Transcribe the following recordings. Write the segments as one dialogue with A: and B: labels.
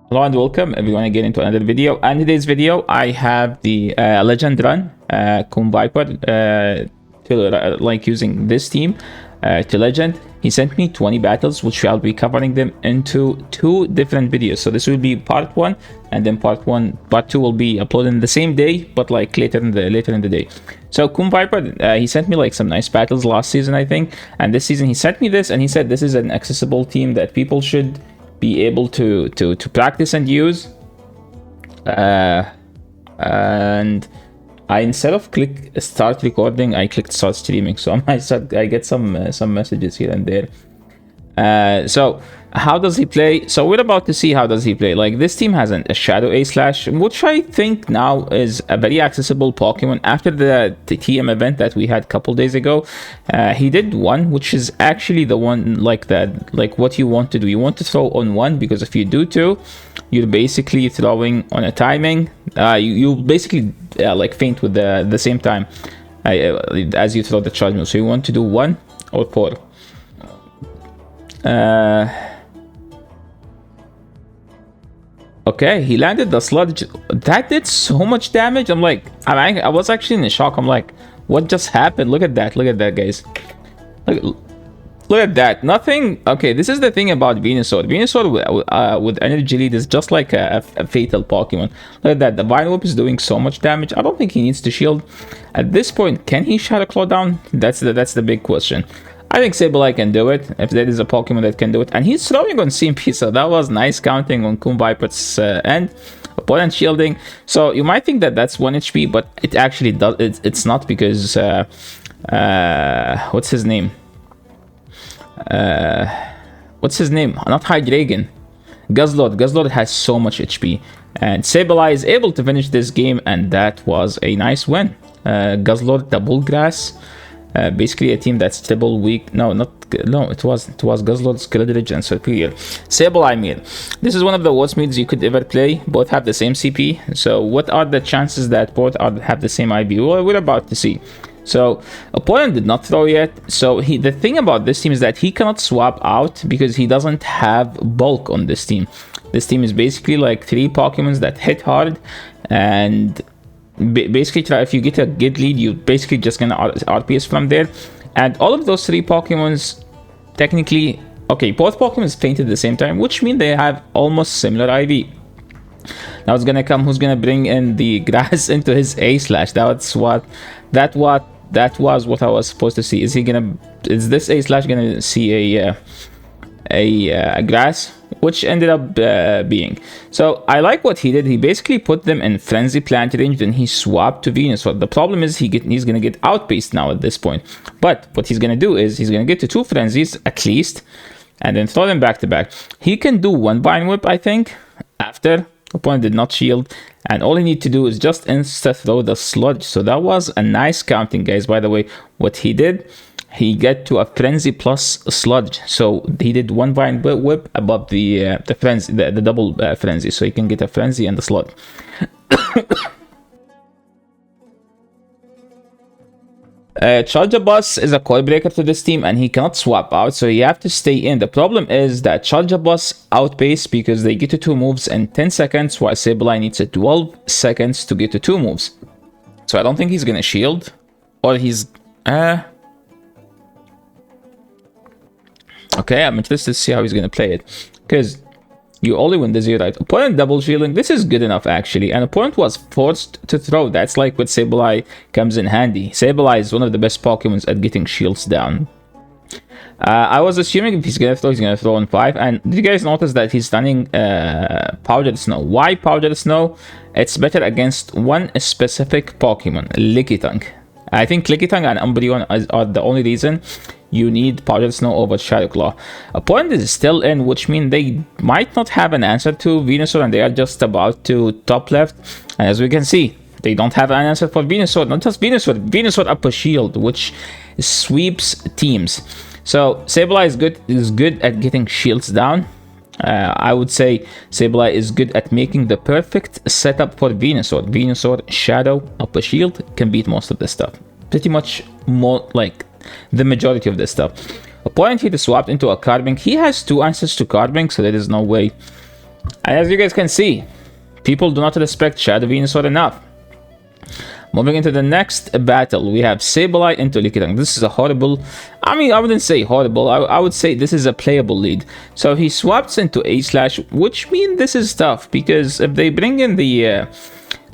A: Hello and welcome everyone again into another video. And today's video, I have the legend run Komviper to like using this team to legend. He sent me 20 battles, which I'll be covering them into 2 different videos. So this will be part 1, and then part 2 will be uploaded in the same day, but like later in the day. So Komviper, he sent me like some nice battles last season, I think, and this season he sent me this, and he said this is an accessible team that people should be able to practice and use. And I, instead of click start recording, I clicked start streaming. So I get some messages here and there. So how does he play? So we're about to see how does he play. Like, this team has a Shadow A/, which I think now is a very accessible Pokemon. After the TM event that we had a couple days ago, he did one, which is actually the one like that, like what you want to do. You want to throw on 1, because if you do 2, you're basically throwing on a timing. You basically like faint with the same time as you throw the charge move. So you want to do 1 or 4. Okay, he landed the sludge. That did so much damage. I was actually in shock. I'm like, what just happened? Look at that, guys. Look at that. Nothing. Okay, this is the thing about Venusaur. Venusaur with energy lead is just like a fatal Pokemon. Look at that. The Vine Whip is doing so much damage. I don't think he needs to shield. At this point, can he Shadow Claw down? That's the big question. I think Sableye can do it, if there is a Pokemon that can do it. And he's throwing on CMP, so that was nice counting on Komviper's end. Opponent shielding. So you might think that that's 1 HP, but it actually does. It's not, because what's his name? Not Hydreigon. Guzzlord has so much HP, and Sableye is able to finish this game, and that was a nice win. Guzzlord double grass. Basically a team that's triple weak. No, it was Guzzlord, Skeletorich, and Superior. Sableye Meal. This is one of the worst meals you could ever play. Both have the same CP. So what are the chances that both have the same IB? Well, we're about to see. So opponent did not throw yet. So the thing about this team is that he cannot swap out, because he doesn't have bulk on this team. This team is basically like 3 Pokemons that hit hard, and basically if you get a good lead, you basically just gonna RPS from there. And all of those 3 Pokemons, technically, okay, both Pokemons fainted at the same time, which means they have almost similar IV. Now it's gonna come, who's gonna bring in the grass into his A/. That was what I was supposed to see. Is this A/ gonna see a grass, which ended up being. So I like what he did. He basically put them in Frenzy Plant range, then he swapped to Venusaur. The problem is he's gonna get outpaced now at this point. But what he's gonna do is he's gonna get to 2 Frenzies at least, and then throw them back to back. He can do 1 Vine Whip, I think, after. Opponent did not shield, and all he need to do is just insta throw the sludge. So that was a nice counting, guys. By the way, what he did, he get to a frenzy plus sludge. So he did 1 Vine Whip above the frenzy, the double frenzy, so he can get a frenzy and the sludge. Charger Bus is a coil breaker to this team, and he cannot swap out, so you have to stay in. The problem is that Charger Bus outpace, because they get to 2 moves in 10 seconds, while Sableye needs 12 seconds to get to 2 moves. So I don't think he's gonna shield, or he's okay, I'm interested to see how he's gonna play it, because you only win the 0, right? Opponent double shielding. This is good enough, actually. And opponent was forced to throw. That's like what Sableye comes in handy. Sableye is one of the best Pokemons at getting shields down. I was assuming if he's gonna throw on 5. And did you guys notice that he's stunning Powdered Snow? Why Powdered Snow? It's better against one specific Pokemon, Lickitung. I think Lickitung and Umbreon are the only reason you need Powdered Snow over Shadow Claw. Opponent is still in, which means they might not have an answer to Venusaur, and they are just about to top left. And as we can see, they don't have an answer for Venusaur. Not just Venusaur up a shield, which sweeps teams. So Sableye is good at getting shields down. I would say Sableye is good at making the perfect setup for Venusaur. Venusaur Shadow up a shield can beat most of this stuff. Pretty much more like the majority of this stuff. Opponent here is swapped into a Carbink. He has 2 answers to Carbink, so there is no way And as you guys can see, people do not respect Shadow Venusaur enough. Moving into the next battle, we have Sableye into Lickitung. This is a horrible, I mean, I wouldn't say horrible, I would say this is a playable lead. So he swaps into A-Slash, which means this is tough, because if they bring in the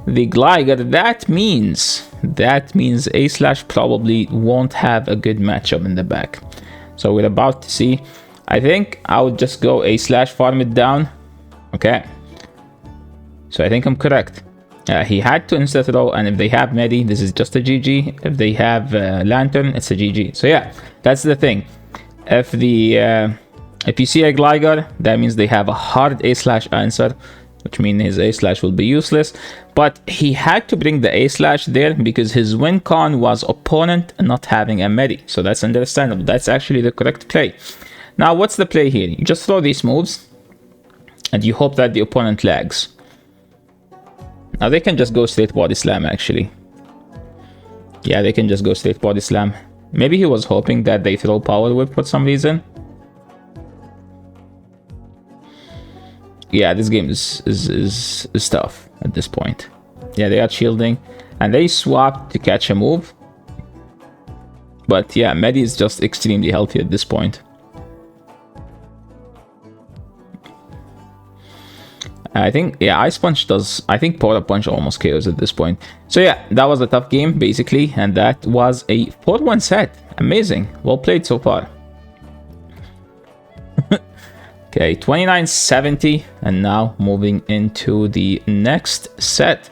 A: Gligar, that means A-Slash probably won't have a good matchup in the back. So we're about to see. I think I would just go A-Slash, farm it down. Okay. So I think I'm correct. He had to insta throw, and if they have Medi, this is just a GG. If they have Lantern, it's a GG. So yeah, that's the thing. If you see a Gligar, that means they have a hard A-Slash answer, which means his A-Slash will be useless. But he had to bring the A-Slash there because his win con was opponent not having a Medi. So that's understandable. That's actually the correct play. Now, what's the play here? You just throw these moves, and you hope that the opponent lags. Now they can just go straight body slam, actually. Yeah, they can just go straight body slam. Maybe he was hoping that they throw power whip for some reason. Yeah, this game is tough at this point. Yeah, they are shielding, and they swap to catch a move. But yeah, Medi is just extremely healthy at this point. I think, yeah, Ice Punch does, I think Power Punch almost KOs at this point. So yeah, that was a tough game, basically, and that was a 4-1 set. Amazing. Well played so far. Okay, 29-70, and now moving into the next set.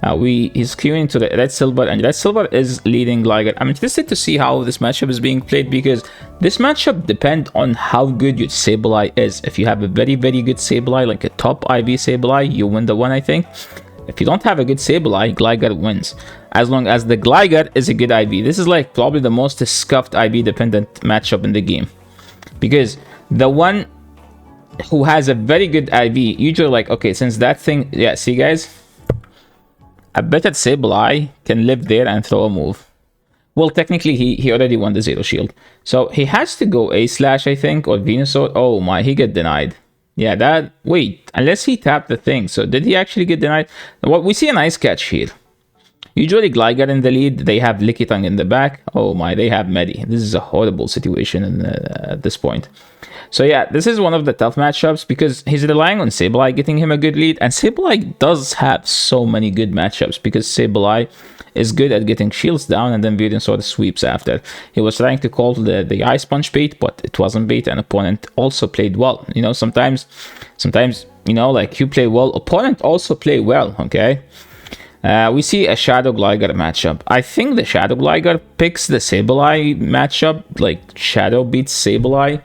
A: He's queuing to the Red Silver, and Red Silver is leading Gligar. I'm interested to see how this matchup is being played, because this matchup depends on how good your Sableye is. If you have a very, very good Sableye, like a top IV Sableye, you win the one, I think. If you don't have a good Sableye, Gligar wins. As long as the Gligar is a good IV. This is like probably the most scuffed IV dependent matchup in the game. Because the one who has a very good IV, usually like, okay, since that thing, yeah, see guys? I bet that Sableye can live there and throw a move. Well, technically, he already won the Zero Shield. So he has to go A-Slash, I think, or Venusaur. Oh my, he got denied. Yeah, that... Wait, unless he tapped the thing. So did he actually get denied? Well, we see a nice catch here. Usually Gligar in the lead, they have Lickitung in the back. Oh my, they have Medi. This is a horrible situation at this point. So yeah, this is one of the tough matchups because he's relying on Sableye getting him a good lead. And Sableye does have so many good matchups because Sableye is good at getting shields down and then Venusaur sweeps after. He was trying to call the Ice Punch bait, but it wasn't bait, and opponent also played well. You know, sometimes, you know, like you play well, opponent also play well, okay? We see a Shadow Gligar matchup. I think the Shadow Gligar picks the Sableye matchup, like Shadow beats Sableye,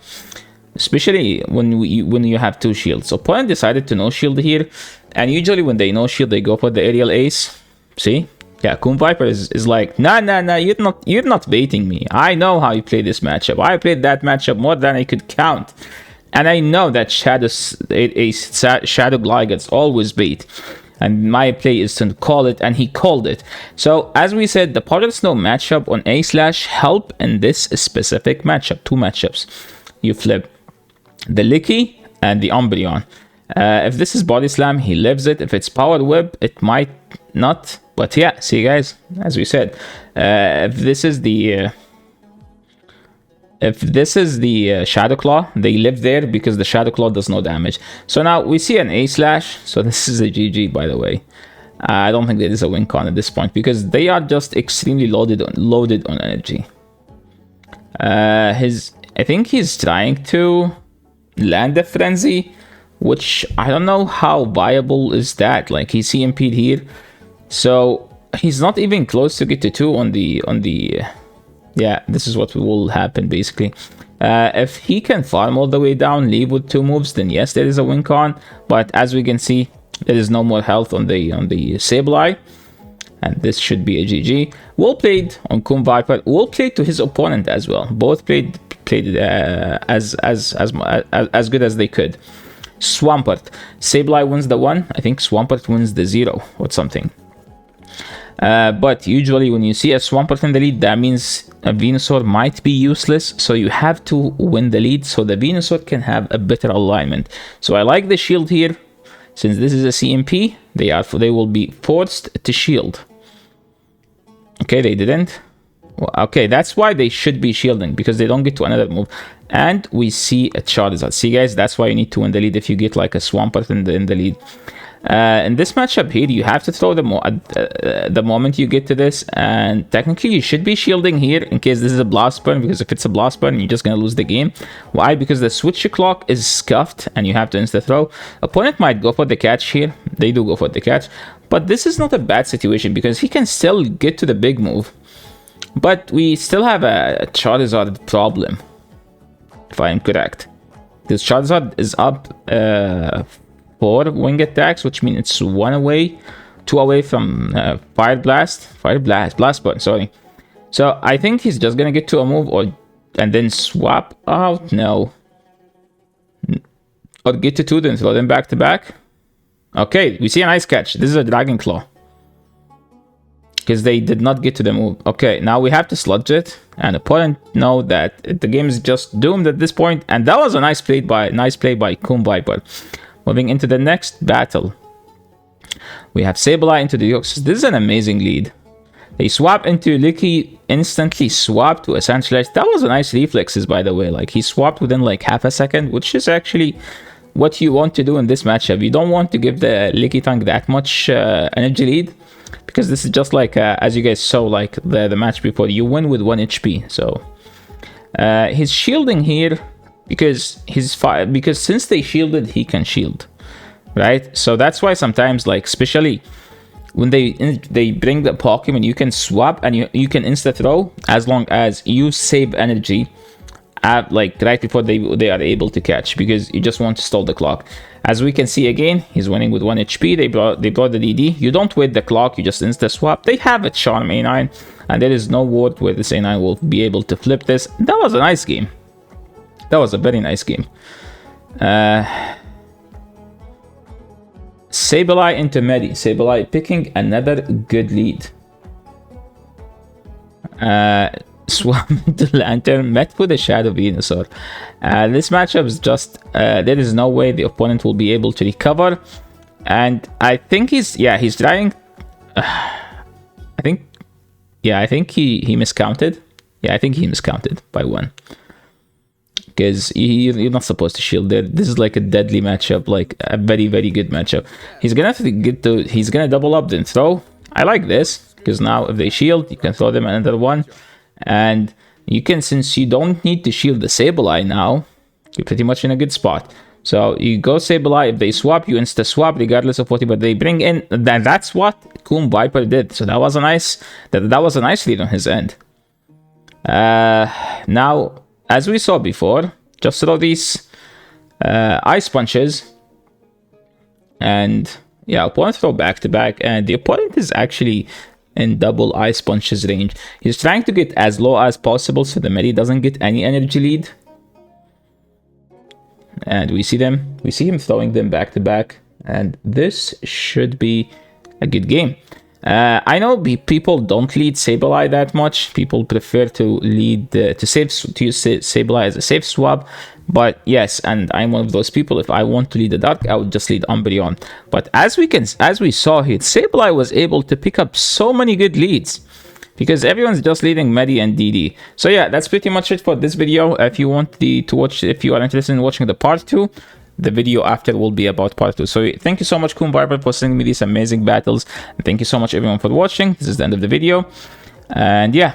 A: especially when you have two shields. Opponent decided to no shield here, and usually when they no shield, they go for the aerial ace. See? Yeah, Komviper is like, nah, you're not baiting me. I know how you play this matchup. I played that matchup more than I could count. And I know that Shadow Gligar's always bait. And my play is to call it, and he called it. So, as we said, the Powder Snow matchup on A-Slash help in this specific matchup. Two matchups. You flip the Licky and the Umbreon. If this is Body Slam, he lives it. If it's Power Whip, it might not. But yeah, see guys, as we said, if this is the Shadow Claw, they live there because the Shadow Claw does no damage. So now we see an A-Slash. So this is a GG, by the way. I don't think there is a win con at this point because they are just extremely loaded on energy. I think he's trying to land a Frenzy, which I don't know how viable is that. Like he's CMP'd here. So he's not even close to get to 2 on the yeah, this is what will happen basically. If he can farm all the way down, leave with 2 moves, then yes, there is a win con. But as we can see, there is no more health on the Sableye, and this should be a GG. Well played on Komviper. Well played to his opponent as well. Both played as good as they could. Swampert. Sableye wins the 1. I think Swampert wins the 0 or something. But usually when you see a Swampert in the lead, that means a Venusaur might be useless. So you have to win the lead so the Venusaur can have a better alignment. So I like the shield here. since this is a CMP, they will be forced to shield. Okay, they didn't. Well, okay, that's why they should be shielding, because they don't get to another move. And we see a Charizard. See, guys, that's why you need to win the lead if you get like a Swampert in the lead. In this matchup here, you have to throw the moment you get to this, and technically you should be shielding here in case this is a blast burn, because if it's a blast burn, you're just gonna lose the game. Why? Because the switch clock is scuffed and you have to insta throw. Opponent might go for the catch here. They do go for the catch, but this is not a bad situation because he can still get to the big move. But we still have a Charizard problem, if I am correct. This Charizard is up 4 wing attacks, which means it's 2 away from Blast Burn, sorry. So I think he's just gonna get to a move and then swap out, no. Or get to 2, then throw them back to back. Okay, we see a nice catch. This is a Dragon Claw, because they did not get to the move. Okay, now we have to sludge it, and opponent know that the game is just doomed at this point, and that was a nice play by Komviper. Moving into the next battle, we have Sableye into the Yox. This is an amazing lead. They swap into Licky, instantly swap to a Sandslash. That was a nice reflexes, by the way. Like, he swapped within like half a second, which is actually what you want to do in this matchup. You don't want to give the Licky Tank that much energy lead, because this is just like, as you guys saw, like the match before, you win with 1 HP. So he's shielding here because because since they shielded, he can shield, right? So that's why sometimes, like, especially when they bring the Pokemon, you can swap and you can insta throw as long as you save energy at, like, right before they are able to catch, because you just want to stall the clock. As we can see again, he's winning with 1 HP. They brought the DD. You don't wait the clock, you just insta swap. They have a Charm A9, and there is no word where this A9 will be able to flip this. That was a nice game. That was a very nice game. Sableye into Medi. Sableye picking another good lead. Swap into Lantern, met with a Shadow Venusaur. This matchup is just, there is no way the opponent will be able to recover. And I think he's trying, I think he miscounted. Yeah, I think he miscounted by 1. Because you're not supposed to shield there. This is like a deadly matchup, like a very, very good matchup. He's gonna have to he's gonna double up then throw. I like this, because now if they shield, you can throw them another 1. And you can, since you don't need to shield the Sableye now, you're pretty much in a good spot. So you go Sableye, if they swap, you insta swap regardless of what they bring in. That's what Komviper did. So that was a nice lead on his end. Now, as we saw before, just throw these Ice Punches. And yeah, opponent throw back to back, and the opponent is actually in double Ice Punches range. He's trying to get as low as possible so the Medi doesn't get any energy lead. And we see him throwing them back to back, and this should be a good game. I know people don't lead Sableye that much. People prefer to lead to use Sableye as a safe swap. But yes, and I'm one of those people. If I want to lead the dark, I would just lead Umbreon. But as we saw here, Sableye was able to pick up so many good leads, because everyone's just leading Medi and DD. So yeah, that's pretty much it for this video. If you want if you are interested in watching the part 2, the video after will be about part 2. So thank you so much, Komviper, for sending me these amazing battles. And thank you so much, everyone, for watching. This is the end of the video. And yeah,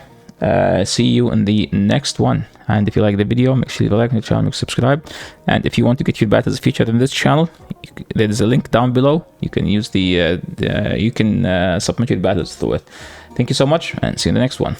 A: see you in the next one. And if you like the video, make sure you like the channel, subscribe. And if you want to get your battles featured in this channel, there is a link down below. You can use you can submit your battles through it. Thank you so much, and see you in the next one.